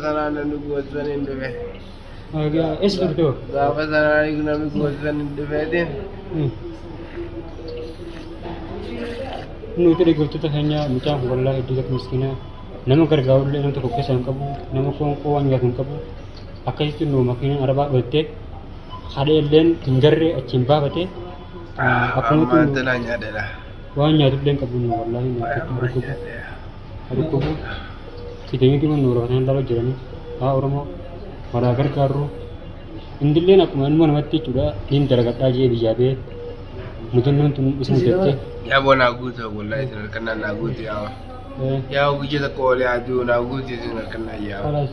Sana nubuatan Indonesia. Agak es itu. Gapa sana nubuatan Indonesia. Nu itu digurtu hanya macam wallahi dia miskina. Nama kerja udah nama tu kesan kabu, nama kawan yang kabu. Akai itu nu makina araba betek. Ada len tinggarre acimba bete. Aku itu nanya adalah. Wanya tu len kabu nu wallahi nu itu ada kubu. Kita ini cuma nurut yang lalu jalan. Orang mau meragar karu. Indilnya nak mana mati sudah ini terangkat aja bijabe. Mungkin nonton iseng tete. Ya bon aku tu wallahi senang kena aku tu ya. Ya aku je tak boleh adu aku tu senang kena ya. Alas.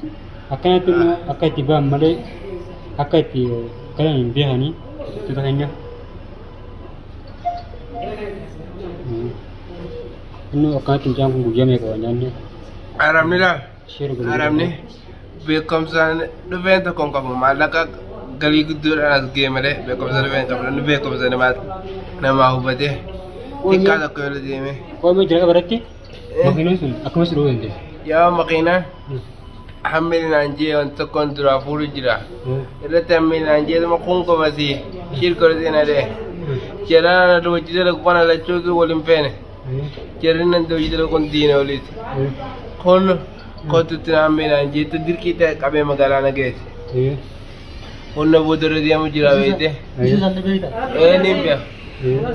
Akan itu akan tiba malai akan tiba kalau ni biar ni tu tak hanya. Ini akan tinggal kubu jam yang kawannya. Aram ni lah. Aram ni. Bekom sana, nu vento con kamu malaka gali gudur anak game deh. Bekom sana vento, nu bekom sana mat nama ubade. Tinggal aku yang lebih me. Kau mau jaga berarti? Makina sun, aku masih dulu nanti. Ya makina. Hamil nanti untuk kontra furu jira. Ada hamil nanti itu makung kau masih shir kerja nade. Cara nanti wajib ada kuana lecur tu boleh pene. Cara nanti wajib ada kontina boleh. Kon kau tu hamil nanti itu dir kita kabe magalana guys. Kon bodoh dia mujira bete. Ni biar.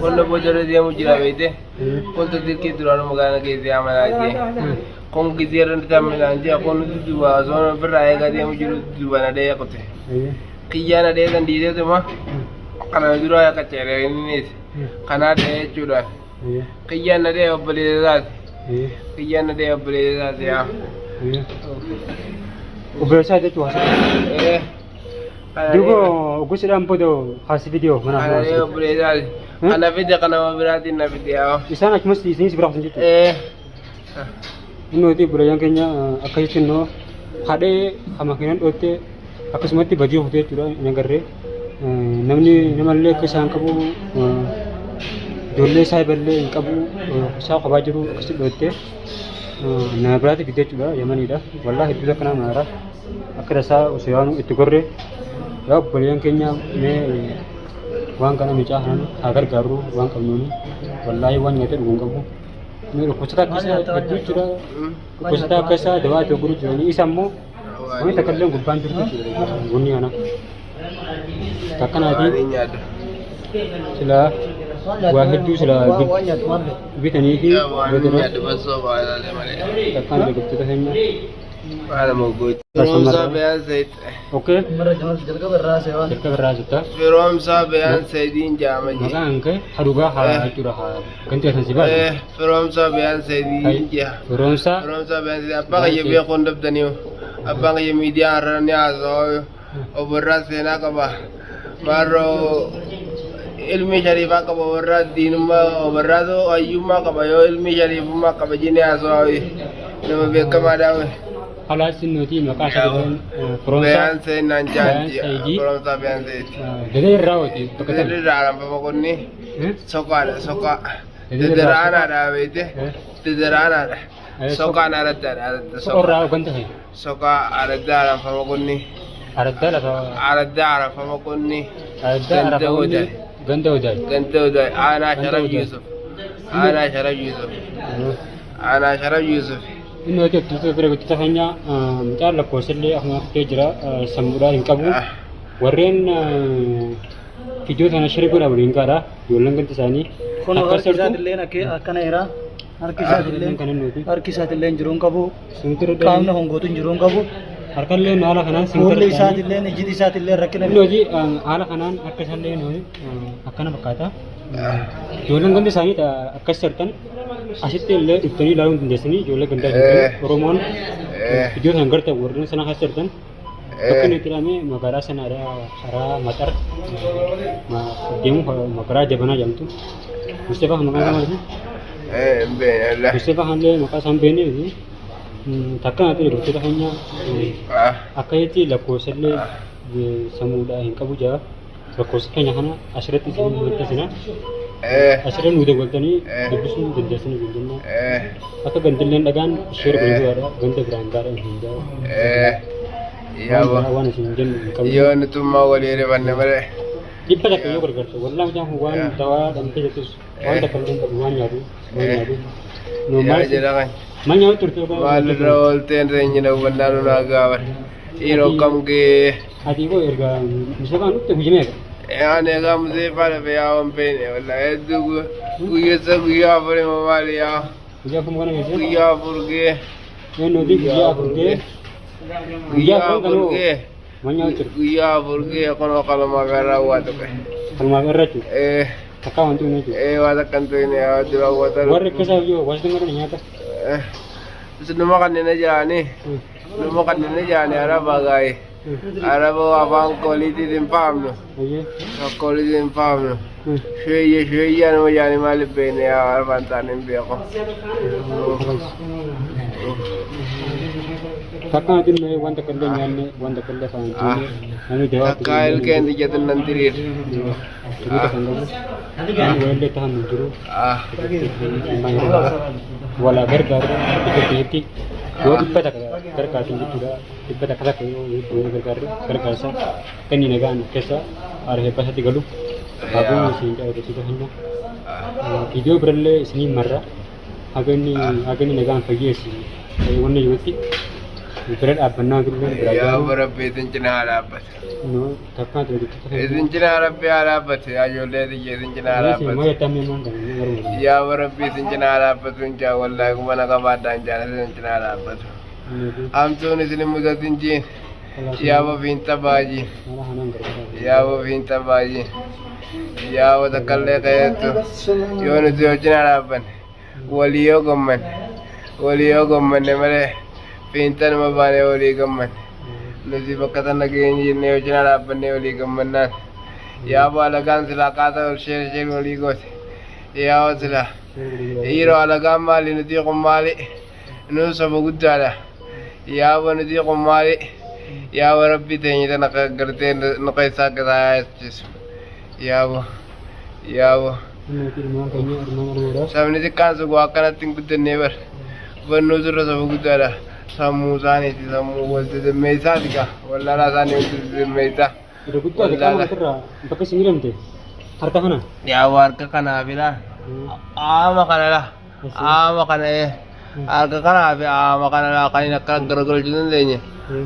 Kon bodoh dia mujira bete. Kon tu dir kita orang magalana guys dia amal aja. Kon kita orang hamil nanti kon tu dua zona beraya dia mujira dua nade ya kote. Kian nade kan dia tu mah. Karena dulu ya kacere ini. Karena ada curah. Kian nade beli zat. Kian nade beli zat ya. Ubersa itu cuaca. Juga, aku sedang podo hasil video mana. Karena beli zat. Karena video karena berarti na video. Di sana cuma di sini seberapa sendiri. Ini itu berayang kayaknya akan itu no. Hade hamakinan ote. Aku semua ti baju hote tu yang kerre. Namni namalle kesan kabu. Jolle saya belle kabu. Saya kabajuru kesib ote. Nah berarti video juga zaman ini dah. Wallahi itu dah kena marah. Akhirnya saya usianu itu kerre. Ya berayang kayaknya me wang kana micahan agar garu wang kamu ni. Wallahi wang nyata dukung kamu. Ni kucita kesa itu juga. Kucita kesa dewa tu guru jadi isamu. Kami tak kerja gubban juga guni anak. Takkan ada. Sila wahid tu sila bit ni ki. Takkan ada kita hanya. Ada mau gue. Firom sahaja Zaid. Oke. Cerita beras itu. Firom sahaja Zaidin jamaj. Maka angke haruga itu dah ganti asan sibah. Firom sahaja Zaidin jah. Firom sahaja Zaid. Apa kaya biar kondap taniu. Apa kaya media arahnya aso. Oberas sena kaba. Baru ilmi syarifah kaba oberas dinuma oberas tu ayuma kaba yo ilmi syarifah kaba jini aso. Nama bekam ada. Alasin nanti maka saya Beyan saya nanjanji, Fromsa beyan saya. Jadi rawat itu. Jadi dalam pemokon ni, soka, tederana ada bete, tederana ada, soka ada. Orang rawat kan Soka ada dalam pemokon ni. Ada dalam pemokon ni. Ganda udah. Ana Sharaf Yusuf. Ini aja tu kita hanya mencari koselle aku kerja samudra ingkabu. Warren video tanah share pun ada ingkara. Jualan kan tisani. Kono kisah dilen akan era. Kisah dilen jurung kabu. Kaum na honggo tu jurung kabu. Harkan le nala kanan singkar. Kisah dilen jidi kisah dilen rakin. Ini aja ala kanan akasan le no akan berkata. Jualan kan tisani ta akasertan. Asyik le itani lalu tindasini jualan ganda Romon video hanggar tak warna sana hasil dan tapi itu kami magara sana ada hara matar demo magara jabana jam tu Mustafa makan sama tu Mustafa hande makan sampai ni takkan itu kita hanya akai itu lakos le samuda hingga buja lakos kanya hana asyirat itu sana Asirran udah galtanii dubbisuun dandeessanii hin jenna. Akka gandilleen dhagaan ishee gurguraadha ganda biraan gaadhaan hin jaa'u. Waan isin jennu hin qabu. Yoo nutummaa walii rifanne malee. Dhibba takka yoo gargaarsa wallaan jaan waan dawaa dhamtee jettus waan takka illee qabu waan nyaatu waan nyaatu. Yaa jedha kan. Maal nyaatu turte maalirra oolteen reenyina hubannaa nunaa gaafan. Yeroo kam gee. Ati koo erga misookaan dhufte hojii Ane egaa musee faana fe'aa waan feene walla hedduu guyyaa afurii maali yaa. Guyyaa afur gee. Guyyaa afur gee. Guyyaa afur gee kunoo qalmaa garraa waa tuqe. Qalmaa garraa jechuudha. Takka wanti inni jechuudha. Waa takka hin tuqne yaa dura wata. Warri akkasaa yoo waasni gara nyaata. Numa kanneen jiraanii. Numa kanneen jiraanii araba gaa'ee. Araba afaan kooliitiin hin faamnu. Kooliitiin hin faamnu. Shuyyaa nama jaanii maaliif beekne yaa arfaan taane hin beeku. Takka ati illee wanta kallee nyaanne wanta kallee faanti. Takka ilkeen ijjatan nan tiriir. Wallee tahan jiru. Wala gargaaru biyyatti yoo dhibba takka gargaartu jechuudha. Dhibba takka takka yoo gargaarsa kan inni nagaan keessa aaree basatti galu. Haguun isin jaallatu hunda. Viidiyoo birallee isinii marra. Haganni nagaan fayyeessi. Wanna yuutti. Bira dhaabbannaa turre bira yaa rabbi isin cinaa dhaabbate. Takkaa ture isin cinaa rabbi haa dhaabbate ijoollee xiyya isin cinaa dhaabbate. Yaa rabbi isin cinaa dhaabbatu hin jaa wallaahi kuma na qabaadhaan jaan isin cinaa dhaabbatu. Hamtuun isin mudatin jiin yaa bofiinta baajii yaa bofiinta baajii yaa wata kallee qayeettu yoo nuti yoo cinaa dhaabbanne walii yoo gommanne malee. Pintan mabane oli gamman nuti bakka tana geenye jennee yoo cinaa dhaabbannee olii gammannaan yaa alagaan silaa qaataa ol shee olii goote yaa silaa yeroo alagaan maali nuti kun maali nu saba guddaadha yaa nuti kun maali yaa rabbi teenye tana gartee nu keessaa gataa jechisu yaa sabni xiqqaan sugu akkanatti hin guddannee bar bannuu turre saba guddaadha. Sammuu isaaniiti sammuu walitti dhimmeessaati kaa wallaalaa isaanii walitti dhimmeessaa. Bakka isin jedhamte harka kana. Yaa harka kanaafidha. Aama kanadha. Aama kana harka kanaafi aama kanadha kan inni akka garagalchuu dandeenye.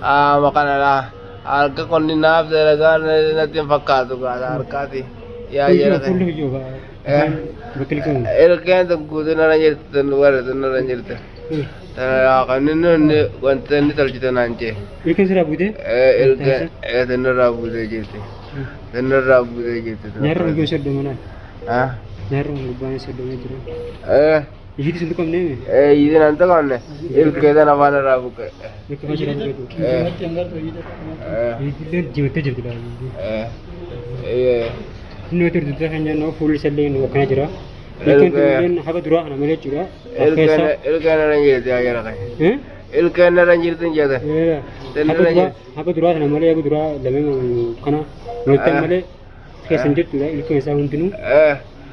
Aama kanadha. Harka qonni naaf dalagaa natti hin fakkaatu gaadha harkaati. Yaa jira kan. Ilkeen tokko tunarra jirtu warra tunarra jirtu. Kanni wanta inni tolchite naan jee. Ilkeen sirraa buutee? Tanarraa buutee jirti. Tanarraa buutee jirti. Nyaarra hojii soddoma naan. Nyaarra gubbaan soddomee jiru. Ijiiti sun tuqamne? Ijiiti naan tuqamne. Ilkee tan afaan irraa buqqe. Ilkee afaan irraa buqqe. Ijiiti diimattee jirti laa. Inni turte kan jennu fuulli sallee akkana jira. Ilkeen haga duraa kana malee jechuudha. Ilkeen irra jirti yaa jira kan. Ilkeen irra jirti hin jeetan. Haga duraa kana malee haga duraa lameen kana nuti malee keessan jechuudha. Ilkeen isaa hundinuu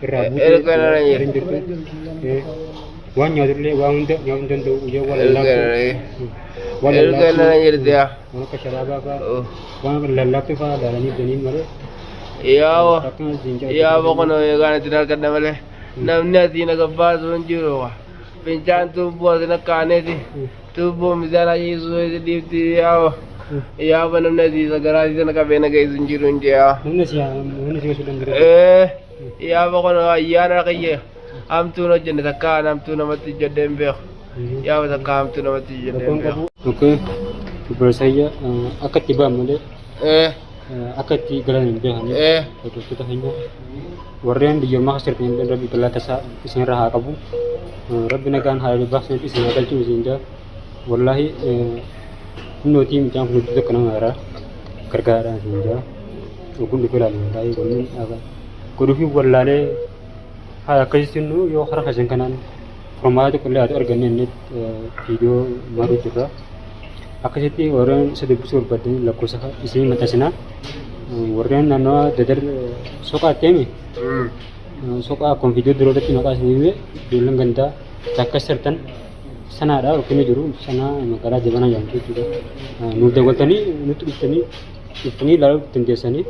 irraa buutee. Ilkeen irra jirti. Waan nyaatullee waan hunda nyaachuu danda'u yoo wal ilkeen irra jirti yaa. Waan akka sharaabaa fa'aa waan lallaaftuu fa'aa ilaalanii jiranii malee. Yaa boqonnoo eegaan ittiin argadha malee namni asiin akka baasu hin jiru. Fincaan tuubboo asiin akka aaneeti tuubboo misaan ajjeesuu dhiifti yaa namni asii sagaraa asii sana qabee nageessu hin jiru hin jee. Yaa boqonnoo ayyaana qayyee hamtuun hojjenne takka hamtuu namatti hojjedhee hin beeku. Yaa takka hamtuu namatti hojjedhee hin beeku. Dubarsaayyaa akka itti ba'an malee. Akka itti galan hin beekan hordoftoota keenya warreen biyyummaa keessatti hin rabbi bal'aa tasaa isinirra haa qabu rabbi nagaan haa baasanii isin haa galchuu isin jaa wallaahi innootii midhaan kun hedduu tokko nama irraa gargaaraa isin jaa oguun dhufe ilaalu baay'ee kunniin dhaaba godhuufi wallaalee haa akkasitti yoo karaa kasan kanaan furmaata tokkollee haa arganne inni viidiyoo maruu jirra. Akkasitti warreen isa dubbisuu barbaadan lakkoofsa isin maxxansinaa warreen naannoo dadar soqaatti himi soqaa kun viidiyoo duratti maqaa isinii ijoolleen gandaa takka sirtan sanaadha yookiin jiru sanaa magaalaa jabanaa jedhamtu jechuudha. Nuuf daawwatanii nutti dhuftanii ilaaluu dandeessanii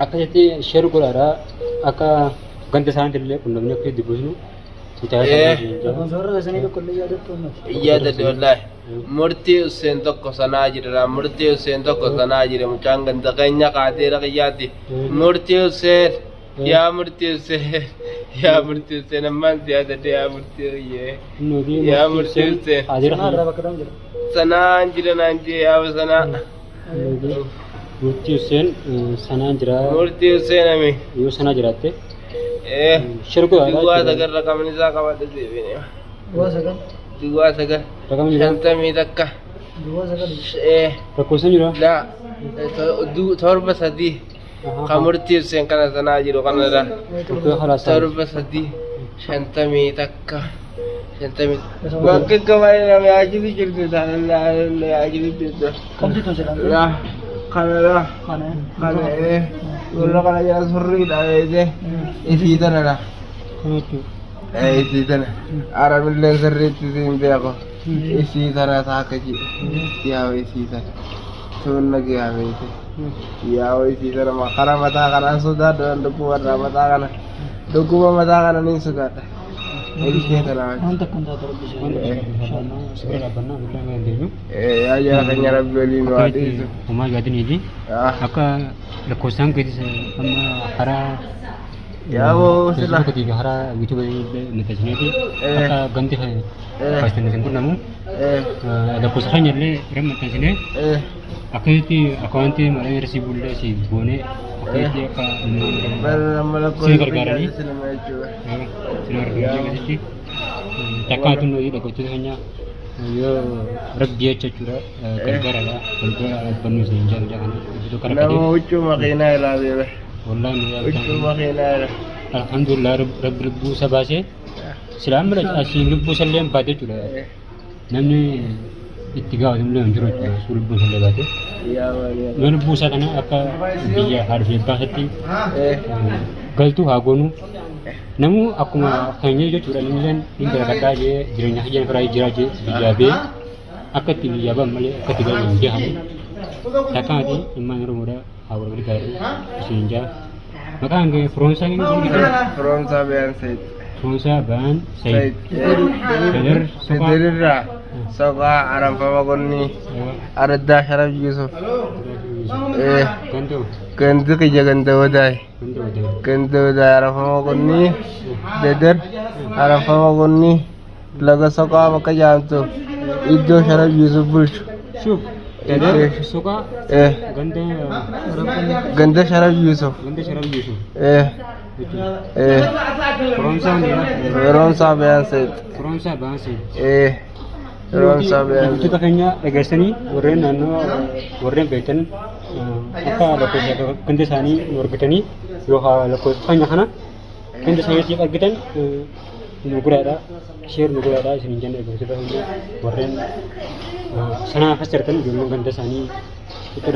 akkasitti sheer godhaadhaa akka ganda isaaniitti illee qunnamnee akka dubbisnu yaadadde wallaahi murtii Hussein tokko sanaa jira murtii Hussein tokko sanaa jira mucaan ganda keenya qaatee dhaqiyyaatti murtii Hussein yaa murtii Hussein yaa murtii Hussein ammaan si yaadadde yaa murtii Hussein sanaan jira naan jee yaa sanaa murtii Hussein sanaan jira murtii Hussein ami yoo sanaa jiraatte shirku duwwaa sagal raqamni isaa qabadhe deebine duwwaa sagal shantamii takka lakkoofsan jira laa torba sadii kan murtii Hussein kana sanaa jiru kanarra torba sadii shantamii takka shantamii bakka gabaayee nama yaajilu jirtu taanillee yaajilu jirtu kanarra kana warra kana jala surriidha beekte isii tanadha isii tana aramillee sirriitti siin beeko isii tana taaka yaa isii tana tunna yaa beekte yaa isii tana makara mataa kanaan sodaadha dhukkuba irraa mataa kana dhukkuba mataa kana niin sodaadha ishee tana yaa jala keenya rabbi waliin waa dhiisu homaa yaadiniiti akka lakkoofsaan keetis amma haraa yaa'oo sila kutiifi haraa yuutuuba maxxansineeti akka ganti faastinasiin qunnamu lakkoofsa keenya illee irra maxxansinee akkasitti akkaawuntii malee hir'isii bullee si goonee akkasitti akka si gargaaranii si gargaaranii takkaatu nuyi dhaggeeffattoota keenya yoo rabbi jechuudha gargaaraadha bannu isin jaalala kana iddoo kana nama huccuu makiinaa ilaa beebe wallahi huccuu makiinaa ilaa alhamdulillah rabbi lubbuu isa baasee silaa mala asiin lubbuu isallee hin baate jechuudha namni itti gaafatamullee hin jiru jechuudha sun lubbuu isallee baate yoo lubbuu isaa kana akka biyya haadha baasetti galtuu haa goonu namu akkuma keenya jechuudha illeen hin gargadhaa jee jireenya hajjana firaa jiraa jee biyyaa bee akka itti biyyaa ba'an malee akka itti galu hin jehamu takkaati ilmaan oromoodha haa wal gaarii isin jaa maqaan kee firoonsaa inni firoonsaa ba'an sayid firoonsaa ba'an sayid feder federirraa soqaa aranfama qonni araddaa sharaf yusuf ganti kiyya ganda wadaay ganda wadaay aranfama qonni dedder aranfama qonni laga soqaa bakka jaamtu iddoo sharaf yusuf bulchu shuf soqa ganda sharaf yusuf firoomsaa ba'an sayid wantoota keenya dhageessanii warreen naannoo warreen beektan akka lakkoofsa ganda isaanii nu argatanii yookaan lakkoofsa keenya kana ganda isaanii argitan nu guddaadha sheer nu guddaadha isin jenna eegumsota keenya warreen sanaa fasirtan ijoolleen ganda isaanii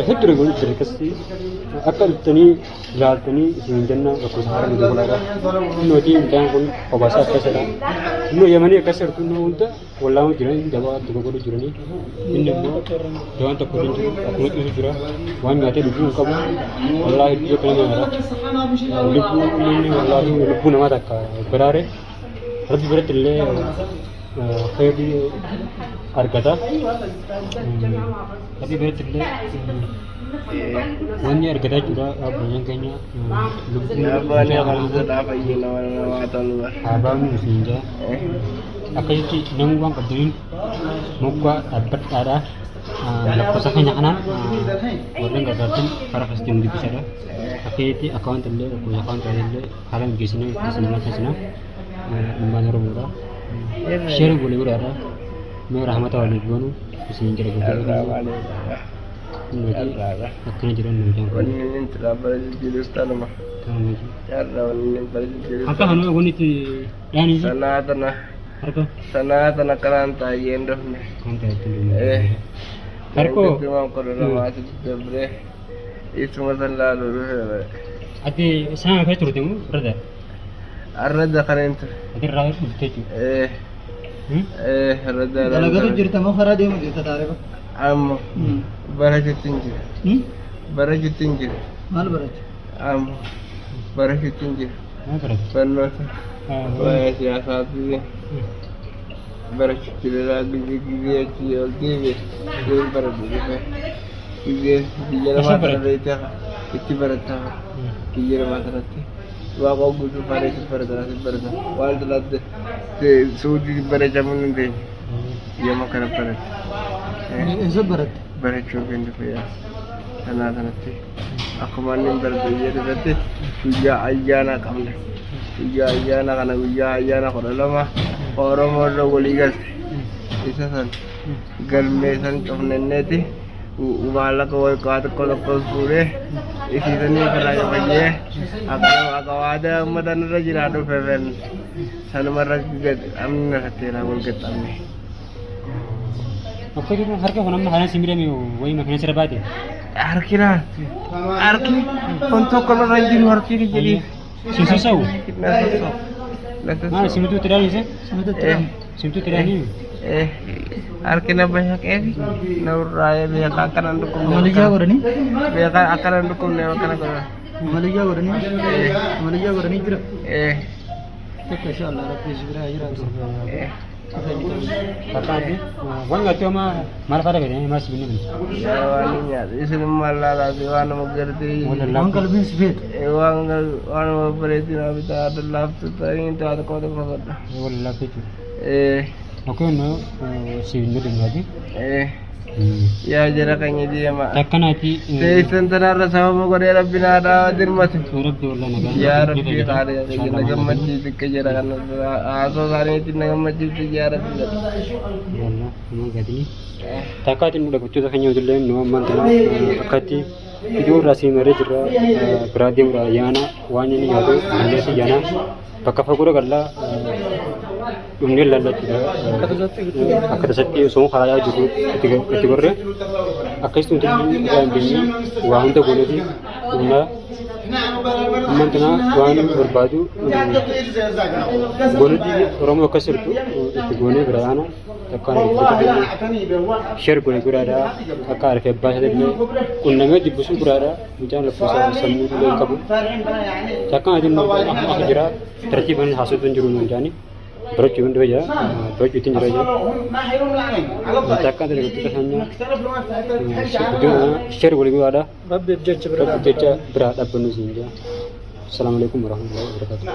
hedduu goon dirqasi akka dhuftanii ilaaltanii isin jenna lakkoofsa haara nu guddaadha nuti midhaan kun obaasa akkasidha nu yamanii akkas jirtu nu hunda wallaamu jiran dawaa tokko godhu jiranii inni immoo dawaan tokko hin jiru akkuma dhiisu jira waan nyaatee lubbuu hin qabu wallaahi iddoo kana nyaata lubbuu inni wallaahi lubbuu namaa takka baraare rabbi biratti illee khayri argata rabbi biratti illee wanni argataa jira abboonni keenya abbaani akallisadhaa fayyina namaa tolba abbaani isinja akkasitti namni waan qabdaniin moggaa dhaabbadhaadha lakkoofsa keenya kanaan warreen gargaartan karaa fastiin dubbisadha akkasitti akkaawunti illee lakkoofsa akkaawunti illee haala mijeessinee isin malkaasina dhimmaan oromoodha sheera golee godhaadha mee rahmata waliif goonu isin jira guddaa akkana jiran nu jaan wanni inni dhaabbata jijjiirus tanuma yaadda wanni inni bara jijjiirus akka hanuma wanitti dhaanii sanaa tana kanaan taa'een dafne kan ta'e harko waan kodhana maasitti dabree isuma san laaluu dhufe Ati sana kai turut mu brother. الرد خلينا Ati rawat bukti. ايه الرد Dalagatu jirta moo karaa deemu jirta taarifa? عم بركة تنجر بركة تنجر Maal baratte? عم بركة تنجر Ma berat. فنوت وسياسات دي بركة تللا بيجي يولدي بيجي بركة بيجي بيجي ما تريتها كتير بركة بيجي ما تريتها واقع قلت فارس بركة والد لاد سعودي بركة من دين يوم كنا بركة Eessa baratte? barachuu keenya fayyaa kanaa kanatti akkuma inni barbaayyee irratti guyyaa ayyaana qabna guyyaa ayyaana kana guyyaa ayyaana 12 Oromoo irra walii galte isa san galmee san cufnenneeti maallaqa walqaa tokko tokkos fuudhee isiisanii irraa fayyee akka waadaa uummata irra jiraatu fefen sanumarra amni irratti wal gaxxamne. Apa itu harga mana mana simile mi woi makanya serabate. Arkina arki untuk kalau ranjing arki jadi Susu sau. Mana nasa sim itu tidak ni sih? Sampai terang. Sim itu tidak ni. arkina banyak naur raya banyak akan andukum Malaysia gorani? banyak akan andukum ne akan aku Malaysia gorani? Malaysia gorani jira. Tekka inshallah rabbi sibira jira. Apa ni? Wan nggak tahu mah mana pada beda mas bini. waninya isin malala wana magerti Ang kalbin sifit. wana berarti nabi ta adalah tu tadi itu ada kau tu kau Wallah itu. Oke no si bini dengan lagi. ya jarak kayaknya dia mak Takkan nanti. Teisan tanara sama mau kau dia rabbi nada dirmat Surab tu wallah naga. ya rabbi kari ya naga masjid kejarakan aso hari itu naga masjid sejarah Wallah, mau ganti ni. Takkan itu udah betul hanya untuk lain no mantap. Akati itu rasi mari jera berarti yana wani ni jatuh anda si yana. Pakka fakura kalla umne lalla tidak. Akata sakti semua kaya juga ketika korre. Akas tu jadi bini wang tu boleh di umna mantena wang berbaju boleh di orang kasir tu itu gone berana takkan share gone berada akar ke bahasa ni kunanga di busu berada macam lepas semu tu yang kabu takkan ada nak jera tertiban hasil tunjuk menjani berjuang dua ya berjuang dua ya takkan dari itu hanya share boleh ada Rabbi jajah Rabbi berada penuh sehingga Assalamualaikum warahmatullahi wabarakatuh.